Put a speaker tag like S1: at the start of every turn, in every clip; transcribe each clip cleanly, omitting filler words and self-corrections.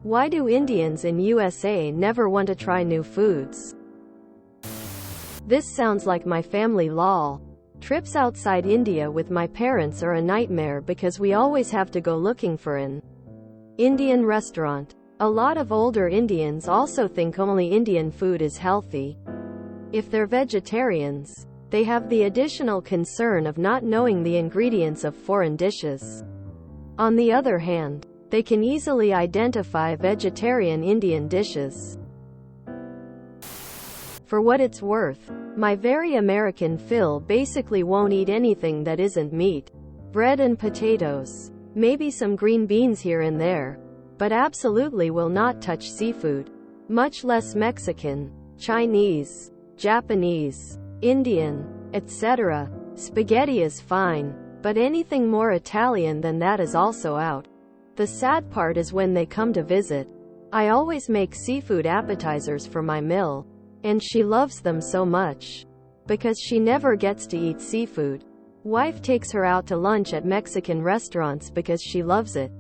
S1: Why do Indians in USA never want to try new foods? This sounds like my family lol. Trips outside India with my parents are a nightmare because we always have to go looking for an Indian restaurant. A lot of older Indians also think only Indian food is healthy. If they're vegetarians, they have the additional concern of not knowing the ingredients of foreign dishes. On the other hand, they can easily identify vegetarian Indian dishes. For what it's worth, my very American Phil basically won't eat anything that isn't meat, bread and potatoes, maybe some green beans here and there, but absolutely will not touch seafood, much less Mexican, Chinese, Japanese, Indian, etc. Spaghetti is fine, but anything more Italian than that is also out. The sad part is when they come to visit, I always make seafood appetizers for my meal, and she loves them so much. Because she never gets to eat seafood. Wife takes her out to lunch at Mexican restaurants because she loves it.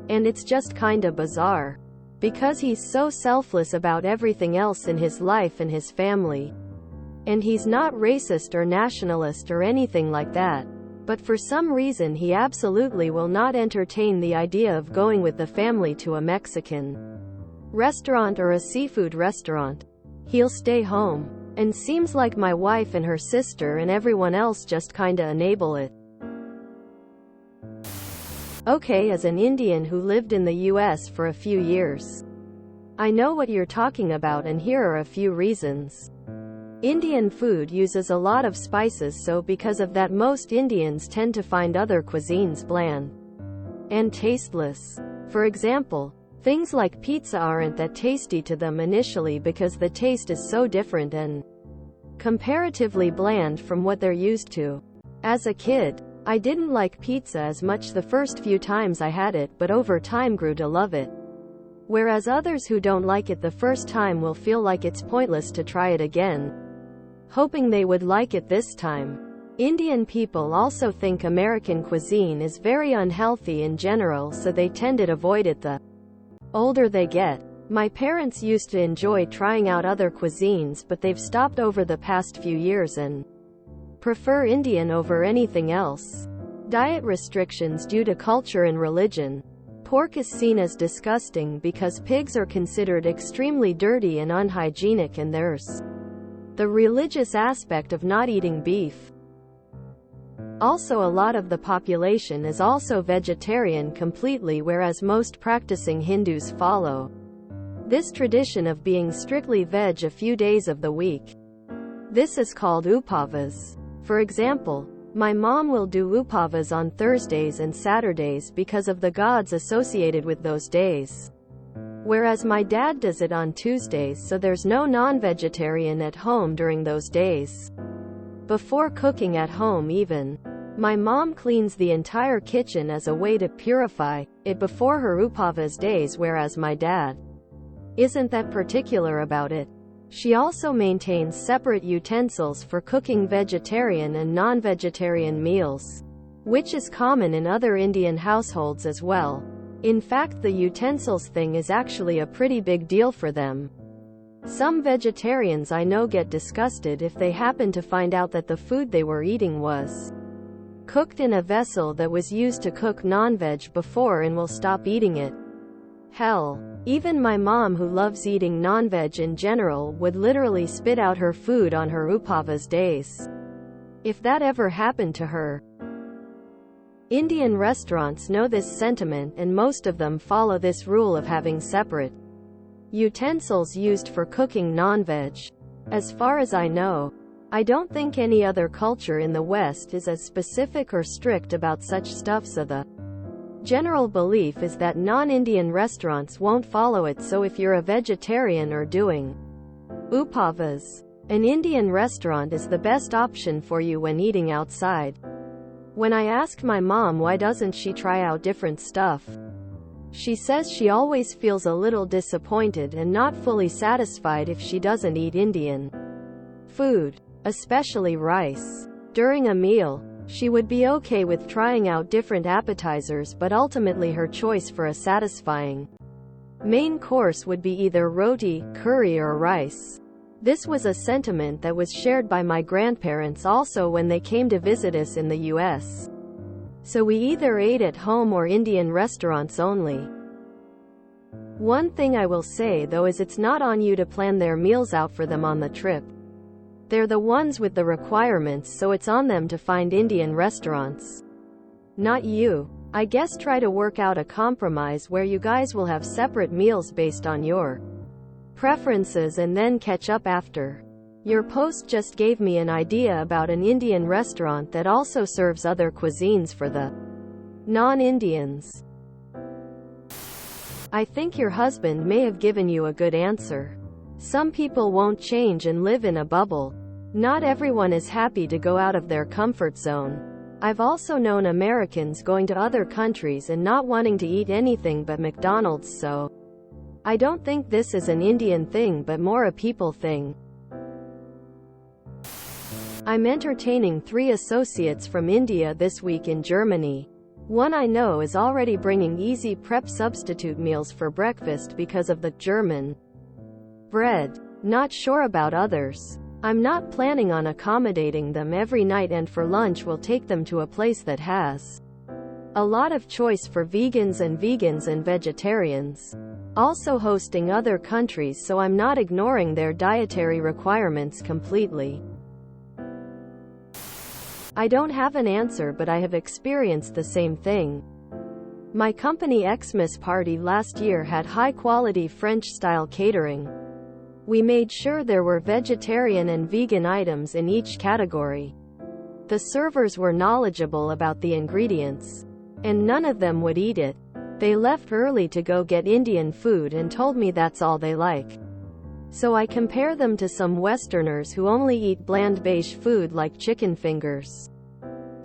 S1: And it's just kinda bizarre. Because he's so selfless about everything else in his life and his family. And he's not racist or nationalist or anything like that. But for some reason he absolutely will not entertain the idea of going with the family to a Mexican restaurant or a seafood restaurant. He'll stay home. And seems like my wife and her sister and everyone else just kinda enable it. Okay, as an Indian who lived in the US for a few years, I know what you're talking about, and here are a few reasons. Indian food uses a lot of spices, so because of that most Indians tend to find other cuisines bland and tasteless. For example, things like pizza aren't that tasty to them initially because the taste is so different and comparatively bland from what they're used to. As a kid, I didn't like pizza as much the first few times I had it, but over time grew to love it. Whereas others who don't like it the first time will feel like it's pointless to try it again, hoping they would like it this time. Indian people also think American cuisine is very unhealthy in general, so they tend to avoid it the older they get. My parents used to enjoy trying out other cuisines, but they've stopped over the past few years and prefer Indian over anything else. Diet restrictions due to culture and religion. Pork is seen as disgusting because pigs are considered extremely dirty and unhygienic, and there's the religious aspect of not eating beef. Also, a lot of the population is also vegetarian completely, whereas most practicing Hindus follow this tradition of being strictly veg a few days of the week. This is called upavas. For example, my mom will do upavas on Thursdays and Saturdays because of the gods associated with those days. Whereas my dad does it on Tuesdays, so there's no non-vegetarian at home during those days. Before cooking at home even, my mom cleans the entire kitchen as a way to purify it before her upavas days, whereas my dad isn't that particular about it. She also maintains separate utensils for cooking vegetarian and non-vegetarian meals, which is common in other Indian households as well. In fact, the utensils thing is actually a pretty big deal for them. Some vegetarians I know get disgusted if they happen to find out that the food they were eating was cooked in a vessel that was used to cook non-veg before and will stop eating it. Hell, even my mom, who loves eating non-veg in general, would literally spit out her food on her upavas days if that ever happened to her. Indian restaurants know this sentiment, and most of them follow this rule of having separate utensils used for cooking non-veg. As far as I know, I don't think any other culture in the West is as specific or strict about such stuff, so the general belief is that non-Indian restaurants won't follow it, so if you're a vegetarian or doing upavas, an Indian restaurant is the best option for you when eating outside. When I asked my mom why doesn't she try out different stuff, she says she always feels a little disappointed and not fully satisfied if she doesn't eat Indian food, especially rice. During a meal, she would be okay with trying out different appetizers, but ultimately her choice for a satisfying Main course would be either roti, curry or rice. This was a sentiment that was shared by my grandparents also when they came to visit us in the US. So we either ate at home or Indian restaurants only. One thing I will say though is it's not on you to plan their meals out for them on the trip. They're the ones with the requirements, so it's on them to find Indian restaurants. Not you. I guess try to work out a compromise where you guys will have separate meals based on your preferences and then catch up after. Your post just gave me an idea about an Indian restaurant that also serves other cuisines for the non-Indians. I think your husband may have given you a good answer. Some people won't change and live in a bubble. Not everyone is happy to go out of their comfort zone. I've also known Americans going to other countries and not wanting to eat anything but McDonald's, so I don't think this is an Indian thing but more a people thing. I'm entertaining 3 associates from India this week in Germany. One I know is already bringing easy prep substitute meals for breakfast because of the German bread. Not sure about others. I'm not planning on accommodating them every night, and for lunch we'll take them to a place that has a lot of choice for vegans and vegetarians. Also hosting other countries, so I'm not ignoring their dietary requirements completely. I don't have an answer, but I have experienced the same thing. My company Xmas party last year had high-quality French-style catering. We made sure there were vegetarian and vegan items in each category. The servers were knowledgeable about the ingredients, and none of them would eat it. They left early to go get Indian food and told me that's all they like. So I compare them to some Westerners who only eat bland beige food like chicken fingers,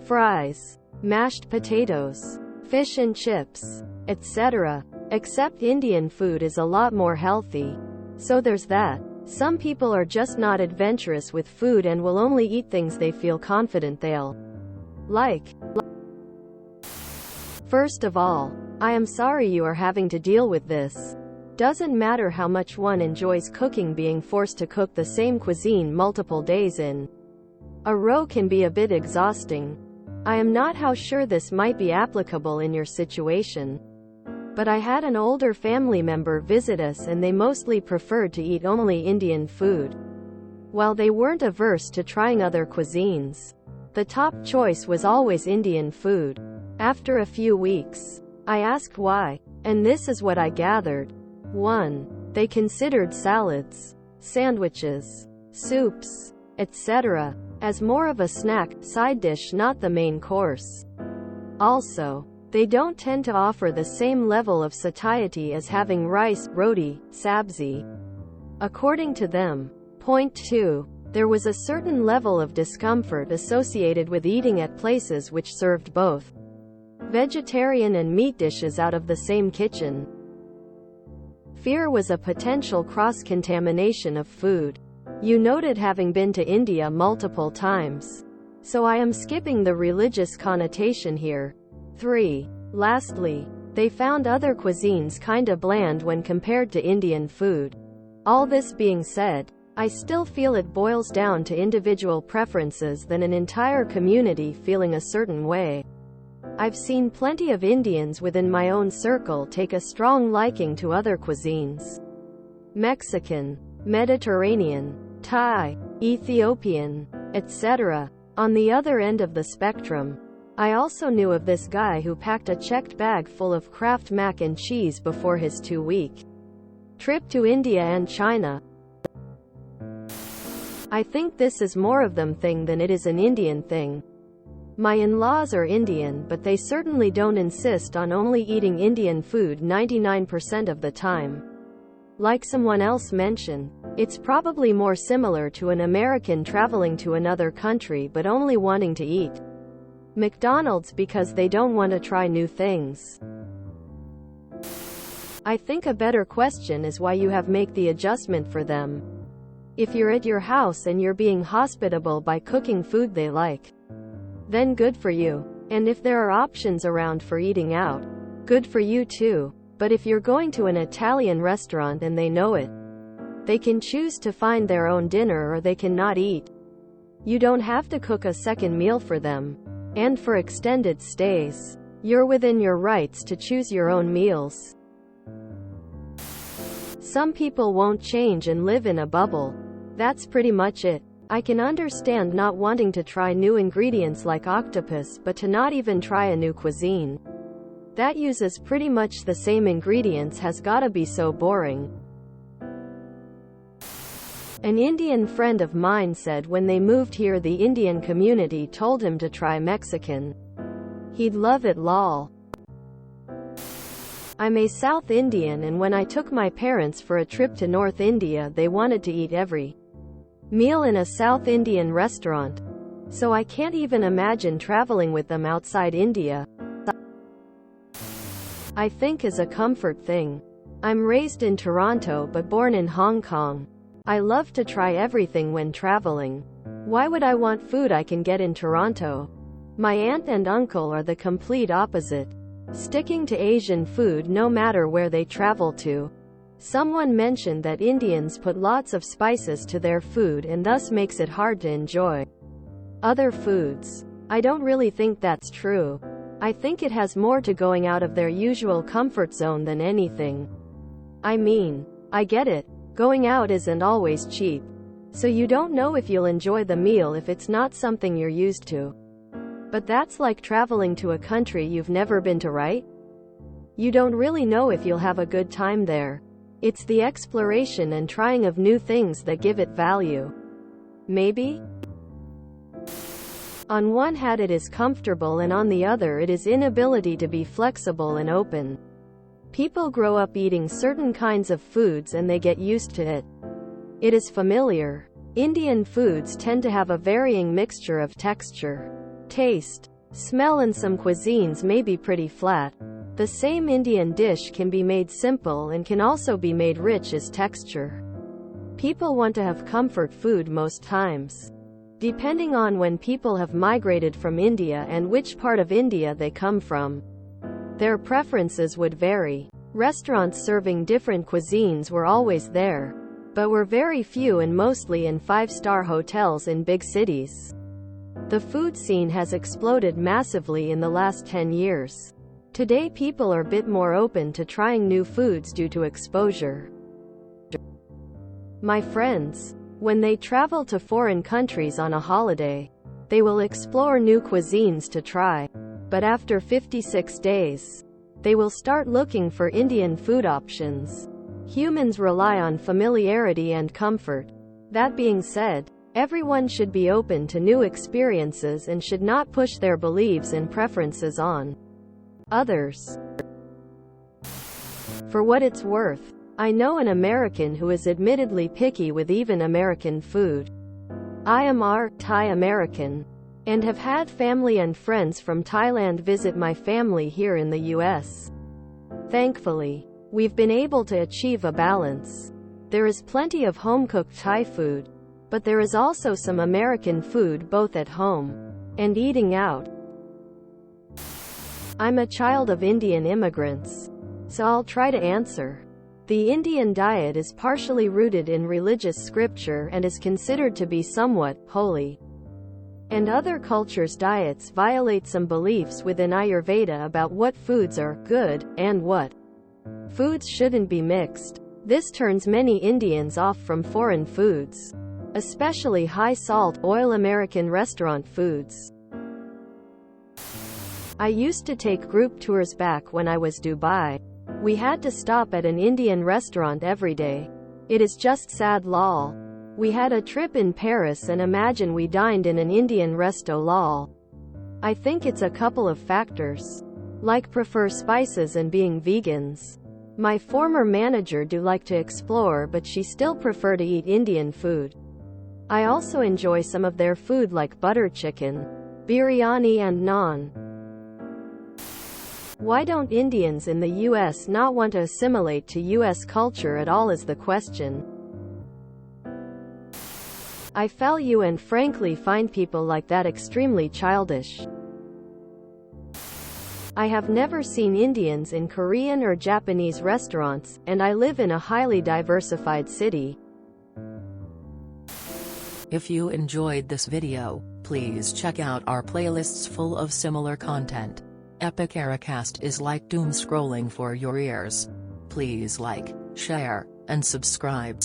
S1: fries, mashed potatoes, fish and chips, etc. Except Indian food is a lot more healthy. So there's that. Some people are just not adventurous with food and will only eat things they feel confident they'll like. First of all, I am sorry you are having to deal with this. Doesn't matter how much one enjoys cooking, being forced to cook the same cuisine multiple days in a row can be a bit exhausting. I am not how sure this might be applicable in your situation. But I had an older family member visit us and they mostly preferred to eat only Indian food. While they weren't averse to trying other cuisines, the top choice was always Indian food. After a few weeks, I asked why, and this is what I gathered. 1. They considered salads, sandwiches, soups, etc. as more of a snack, side dish, not the main course. Also, they don't tend to offer the same level of satiety as having rice, roti, sabzi. According to them. Point 2. There was a certain level of discomfort associated with eating at places which served both vegetarian and meat dishes out of the same kitchen. Fear was a potential cross-contamination of food. You noted having been to India multiple times. So I am skipping the religious connotation here. 3. Lastly, they found other cuisines kinda bland when compared to Indian food. All this being said, I still feel it boils down to individual preferences than an entire community feeling a certain way. I've seen plenty of Indians within my own circle take a strong liking to other cuisines. Mexican, Mediterranean, Thai, Ethiopian, etc. On the other end of the spectrum, I also knew of this guy who packed a checked bag full of Kraft mac and cheese before his 2-week trip to India and China. I think this is more of them thing than it is an Indian thing. My in-laws are Indian, but they certainly don't insist on only eating Indian food 99% of the time. Like someone else mentioned, it's probably more similar to an American traveling to another country but only wanting to eat McDonald's because they don't want to try new things. I think a better question is why you have make the adjustment for them. If you're at your house and you're being hospitable by cooking food they like, then good for you. And if there are options around for eating out, good for you too. But if you're going to an Italian restaurant and they know it, they can choose to find their own dinner or they can not eat. You don't have to cook a second meal for them. And for extended stays, you're within your rights to choose your own meals. Some people won't change and live in a bubble. That's pretty much it. I can understand not wanting to try new ingredients like octopus, but to not even try a new cuisine that uses pretty much the same ingredients has gotta be so boring. An Indian friend of mine said when they moved here the Indian community told him to try Mexican. He'd love it lol. I'm a South Indian, and when I took my parents for a trip to North India they wanted to eat every meal in a South Indian restaurant. So I can't even imagine traveling with them outside India. I think is a comfort thing. I'm raised in Toronto but born in Hong Kong. I love to try everything when traveling. Why would I want food I can get in Toronto? My aunt and uncle are the complete opposite, sticking to Asian food no matter where they travel to. Someone mentioned that Indians put lots of spices to their food and thus makes it hard to enjoy other foods. I don't really think that's true. I think it has more to going out of their usual comfort zone than anything. I mean, I get it. Going out isn't always cheap. So you don't know if you'll enjoy the meal if it's not something you're used to. But that's like traveling to a country you've never been to, right? You don't really know if you'll have a good time there. It's the exploration and trying of new things that give it value. Maybe? On one hand it is comfortable and on the other it is inability to be flexible and open. People grow up eating certain kinds of foods and they get used to it. It is familiar. Indian foods tend to have a varying mixture of texture, taste, smell, and some cuisines may be pretty flat. The same Indian dish can be made simple and can also be made rich as texture. People want to have comfort food most times. Depending on when people have migrated from India and which part of India they come from, their preferences would vary. Restaurants serving different cuisines were always there, but were very few and mostly in five-star hotels in big cities. The food scene has exploded massively in the last 10 years. Today people are a bit more open to trying new foods due to exposure. My friends, when they travel to foreign countries on a holiday, they will explore new cuisines to try. But after 56 days, they will start looking for Indian food options. Humans rely on familiarity and comfort. That being said, everyone should be open to new experiences and should not push their beliefs and preferences on others. For what it's worth, I know an American who is admittedly picky with even American food. I am Thai American, and have had family and friends from Thailand visit my family here in the US. Thankfully, we've been able to achieve a balance. There is plenty of home-cooked Thai food, but there is also some American food both at home and eating out. I'm a child of Indian immigrants, so I'll try to answer. The Indian diet is partially rooted in religious scripture and is considered to be somewhat holy. And other cultures' diets violate some beliefs within Ayurveda about what foods are good and what foods shouldn't be mixed. This turns many Indians off from foreign foods, especially high-salt, oil American restaurant foods. I used to take group tours back when I was Dubai. We had to stop at an Indian restaurant every day. It is just sad lol. We had a trip in Paris and imagine we dined in an Indian resto lol. I think it's a couple of factors, like prefer spices and being vegans. My former manager do like to explore but she still prefer to eat Indian food. I also enjoy some of their food like butter chicken, biryani and naan. Why don't Indians in the US not want to assimilate to US culture at all is the question. I value and frankly find people like that extremely childish. I have never seen Indians in Korean or Japanese restaurants, and I live in a highly diversified city.
S2: If you enjoyed this video, please check out our playlists full of similar content. Epic Ericast is like doom scrolling for your ears. Please like, share, and subscribe.